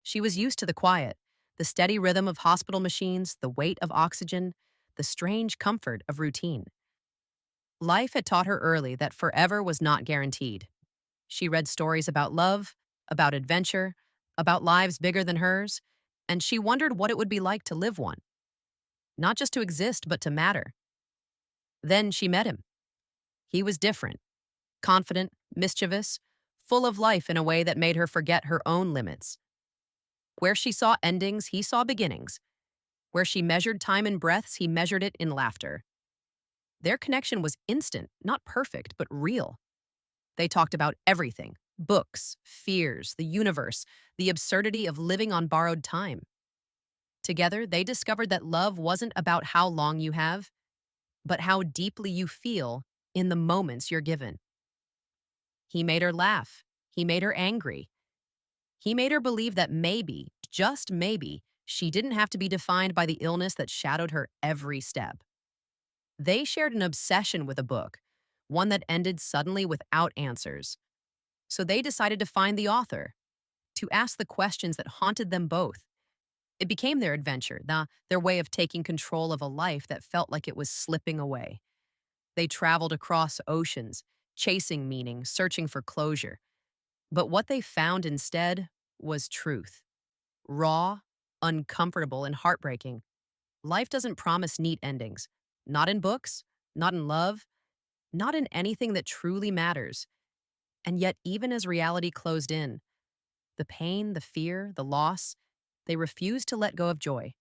She was used to the quiet, the steady rhythm of hospital machines, the weight of oxygen, the strange comfort of routine. Life had taught her early that forever was not guaranteed. She read stories about love, about adventure, about lives bigger than hers, and she wondered what it would be like to live one, not just to exist, but to matter. Then she met him. He was different, confident, mischievous, full of life in a way that made her forget her own limits. Where she saw endings, he saw beginnings. Where she measured time in breaths, he measured it in laughter. Their connection was instant, not perfect, but real. They talked about everything: books, fears, the universe, the absurdity of living on borrowed time. Together, they discovered that love wasn't about how long you have, but how deeply you feel in the moments you're given. He made her laugh. He made her angry. He made her believe that maybe, just maybe, she didn't have to be defined by the illness that shadowed her every step. They shared an obsession with a book, one that ended suddenly without answers. So they decided to find the author, to ask the questions that haunted them both. It became their adventure, their way of taking control of a life that felt like it was slipping away. They traveled across oceans, chasing meaning, searching for closure. But what they found instead was truth. Raw, uncomfortable, and heartbreaking. Life doesn't promise neat endings. Not in books, not in love, not in anything that truly matters. And yet, even as reality closed in, the pain, the fear, the loss, they refused to let go of joy.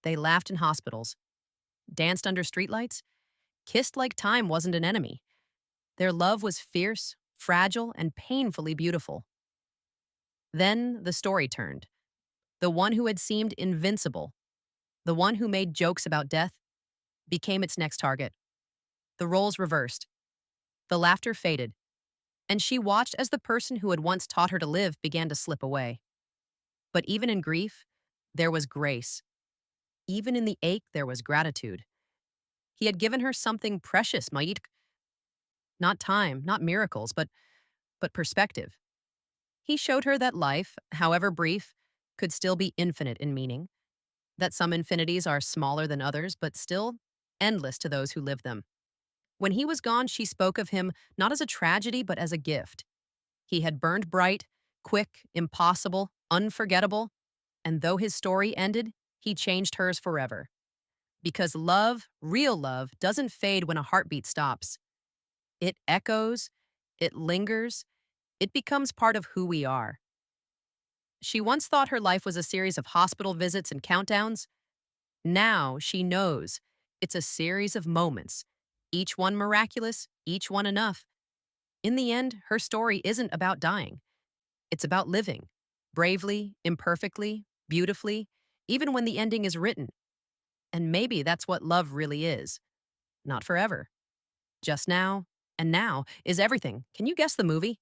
They laughed in hospitals, danced under streetlights, kissed like time wasn't an enemy. Their love was fierce, fragile, and painfully beautiful. Then the story turned. The one who had seemed invincible, the one who made jokes about death, became its next target. The roles reversed. The laughter faded, and she watched as the person who had once taught her to live began to slip away. But even in grief, there was grace. Even in the ache, there was gratitude. He had given her something precious, Maid. Not time, not miracles, but perspective. He showed her that life, however brief, could still be infinite in meaning, that some infinities are smaller than others, but still endless to those who live them. When he was gone, she spoke of him not as a tragedy, but as a gift. He had burned bright, quick, impossible, unforgettable, and though his story ended, he changed hers forever. Because love, real love, doesn't fade when a heartbeat stops. It echoes, it lingers, it becomes part of who we are. She once thought her life was a series of hospital visits and countdowns. Now she knows it's a series of moments, each one miraculous, each one enough. In the end, her story isn't about dying. It's about living, bravely, imperfectly, beautifully, even when the ending is written. And maybe that's what love really is. Not forever. Just now, and now is everything. Can you guess the movie?